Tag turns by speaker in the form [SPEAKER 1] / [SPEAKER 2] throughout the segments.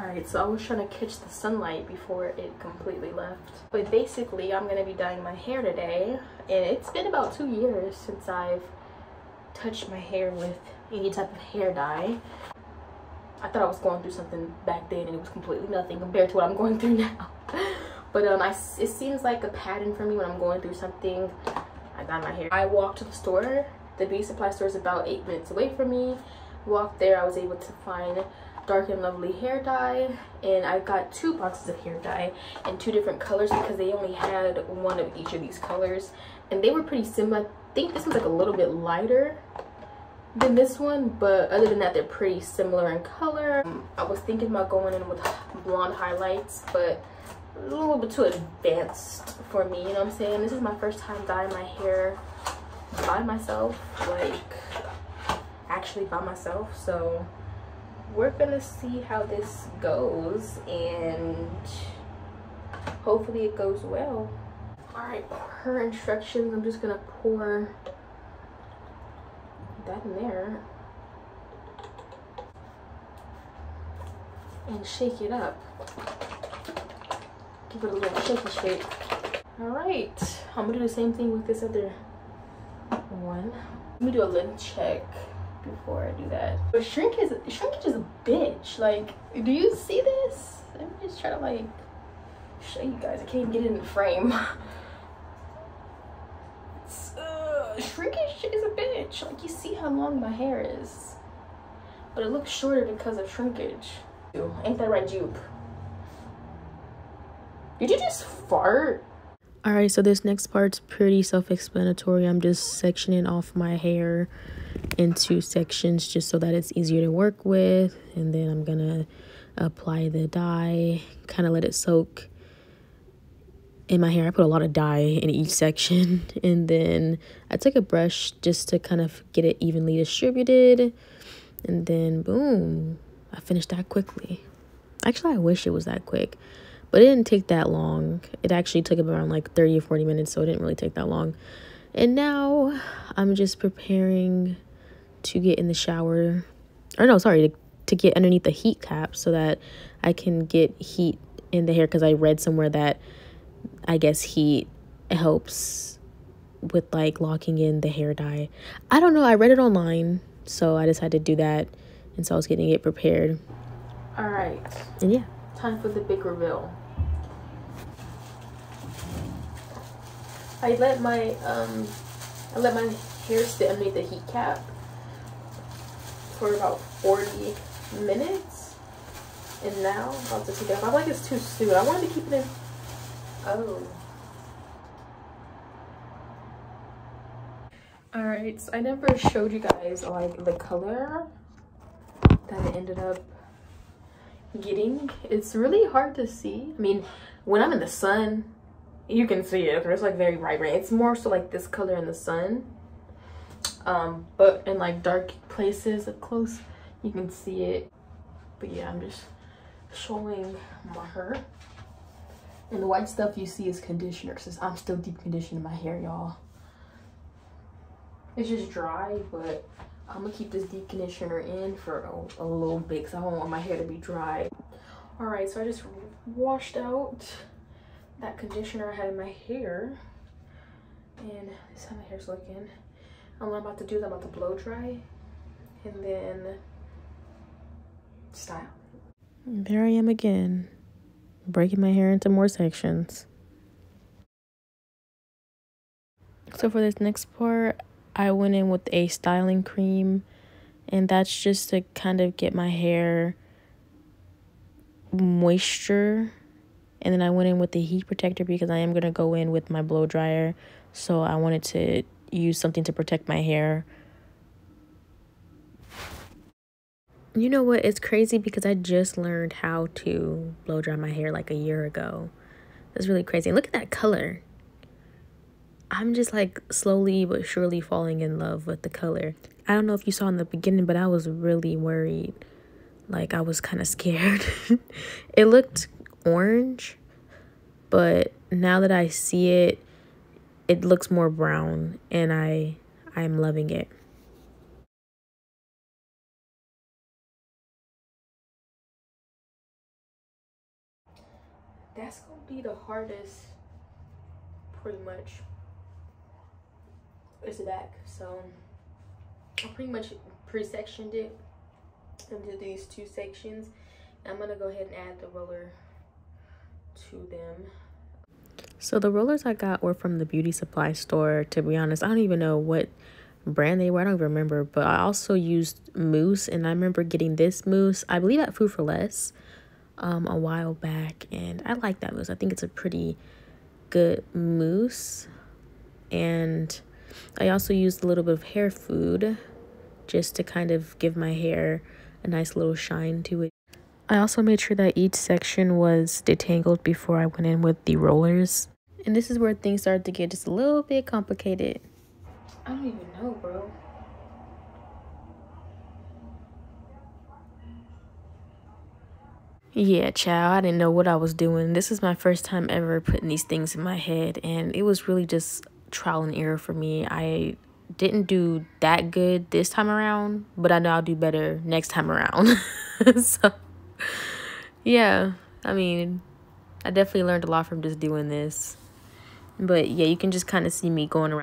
[SPEAKER 1] Alright, so I was trying to catch the sunlight before it completely left. But basically, I'm going to be dyeing my hair today. And it's been about 2 years since I've touched my hair with any type of hair dye. I thought I was going through something back then and it was completely nothing compared to what I'm going through now. But it seems like a pattern for me when I'm going through something. I dye my hair. I walked to the store. The beauty supply store is about 8 minutes away from me. Walked there, I was able to find Dark and Lovely hair dye, and I got 2 boxes of hair dye in 2 different colors because they only had one of each of these colors, and they were pretty similar. I think this one's like a little bit lighter than this one, but other than that, they're pretty similar in color. I was thinking about going in with blonde highlights, but a little bit too advanced for me, you know what I'm saying? This is my first time dyeing my hair by myself, like actually by myself, so we're gonna see how this goes and hopefully it goes well. All right, per instructions, I'm just gonna pour that in there and shake it up. Give it a little shaky shake. All right, I'm gonna do the same thing with this other one. Let me do a lid check before I do that. But shrinkage is a bitch. Like, do you see this? Let me just try to like show you guys. I can't even get it in the frame. Shrinkage is a bitch. Like, you see how long my hair is, but it looks shorter because of shrinkage. Ain't that right, Jupe? Did you just fart? Alright, so this next part's pretty self-explanatory. I'm just sectioning off my hair into sections just so that it's easier to work with, and then I'm gonna apply the dye, kind of let it soak in my hair. I put a lot of dye in each section, and then I took a brush just to kind of get it evenly distributed, and then boom, I finished that quickly. Actually, I wish it was that quick, but it didn't take that long. It actually took around like 30 or 40 minutes, so it didn't really take that long. And now I'm just preparing to get in the shower, or no, sorry, to get underneath the heat cap so that I can get heat in the hair, because I read somewhere that I guess heat helps with like locking in the hair dye. I don't know, I read it online, so I decided to do that, and so I was getting it prepared. All right, and yeah, time for the big reveal. I let my hair sit underneath the heat cap for about 40 minutes, and now I'm about to take it off. I feel like it's too soon. I wanted to keep it in. Oh. Alright, so I never showed you guys like the color that it ended up getting. It's really hard to see. I mean, when I'm in the sun, you can see it. It's like very vibrant. It's more so like this color in the sun. But in like dark places up close, you can see it. But yeah, I'm just showing my hair. And the white stuff you see is conditioner, since I'm still deep conditioning my hair, y'all. It's just dry, but I'm gonna keep this deep conditioner in for a little bit because I don't want my hair to be dry. All right, so I just washed out that conditioner I had in my hair, and this is how my hair's looking. And what I'm about to do is I'm about to blow dry and then style. There I am again, breaking my hair into more sections. So for this next part, I went in with a styling cream, and that's just to kind of get my hair moisture. And then I went in with the heat protector because I am going to go in with my blow dryer, so I wanted to use something to protect my hair. You know what, it's crazy because I just learned how to blow dry my hair like a year ago. That's really crazy. And look at that color. I'm just like slowly but surely falling in love with the color. I don't know if you saw in the beginning, but I was really worried. Like, I was kind of scared. It looked orange, but now that I see it, it looks more brown, and I'm loving it. That's gonna be the hardest, pretty much. It's the back. So I pretty much pre-sectioned it into these 2 sections. I'm gonna go ahead and add the roller to them. So the rollers I got were from the beauty supply store. To be honest, I don't even know what brand they were. I don't even remember. But I also used mousse, and I remember getting this mousse, I believe at Food for Less, a while back, and I like that mousse. I think it's a pretty good mousse. And I also used a little bit of hair food just to kind of give my hair a nice little shine to it. I also made sure that each section was detangled before I went in with the rollers. And this is where things started to get just a little bit complicated. I don't even know, bro. Yeah, child, I didn't know what I was doing. This is my first time ever putting these things in my head, and it was really just trial and error for me. I didn't do that good this time around, but I know I'll do better next time around. So, yeah, I mean, I definitely learned a lot from just doing this. But yeah, you can just kind of see me going around.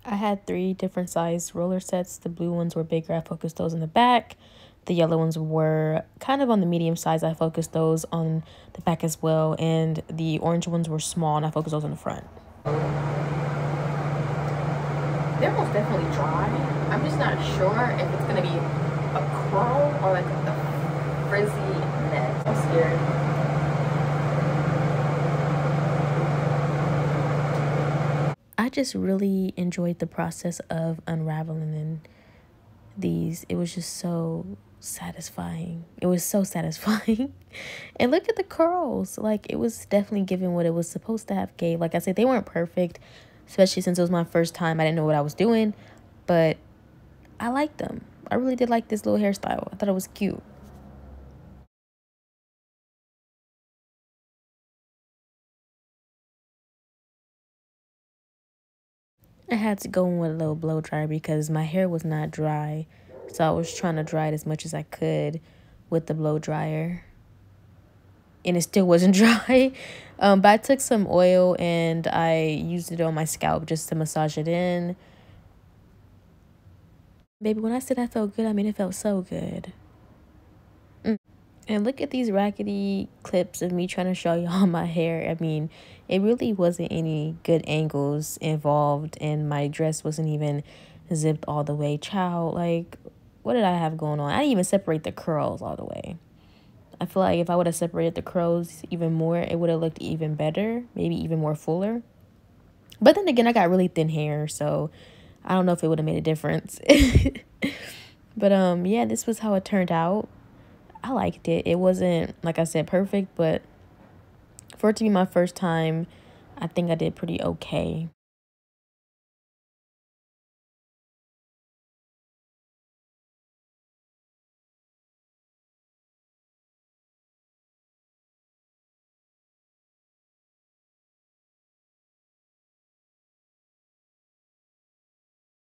[SPEAKER 1] I had 3 different size roller sets. The blue ones were bigger. I focused those in the back. The yellow ones were kind of on the medium size. I focused those on the back as well. And the orange ones were small, and I focused those on the front. They're most definitely dry. I'm just not sure if it's going to be a curl or like a frizzy net. I'm scared. I just really enjoyed the process of unraveling these. It was just so satisfying. It was so satisfying. And look at the curls. Like, it was definitely giving what it was supposed to have gave. Like I said, they weren't perfect, especially since it was my first time. I didn't know what I was doing, but I liked them. I really did like this little hairstyle. I thought it was cute. I had to go in with a little blow dryer because my hair was not dry. So I was trying to dry it as much as I could with the blow dryer. And it still wasn't dry. But I took some oil and I used it on my scalp just to massage it in. Baby, when I said I felt good, I mean it felt so good. And look at these raggedy clips of me trying to show y'all my hair. I mean, it really wasn't any good angles involved, and my dress wasn't even zipped all the way. Child, like, what did I have going on? I didn't even separate the curls all the way. I feel like if I would have separated the curls even more, it would have looked even better, maybe even more fuller. But then again, I got really thin hair, so I don't know if it would have made a difference. But yeah, this was how it turned out. I liked it. It wasn't, like I said, perfect, but for it to be my first time, I think I did pretty okay.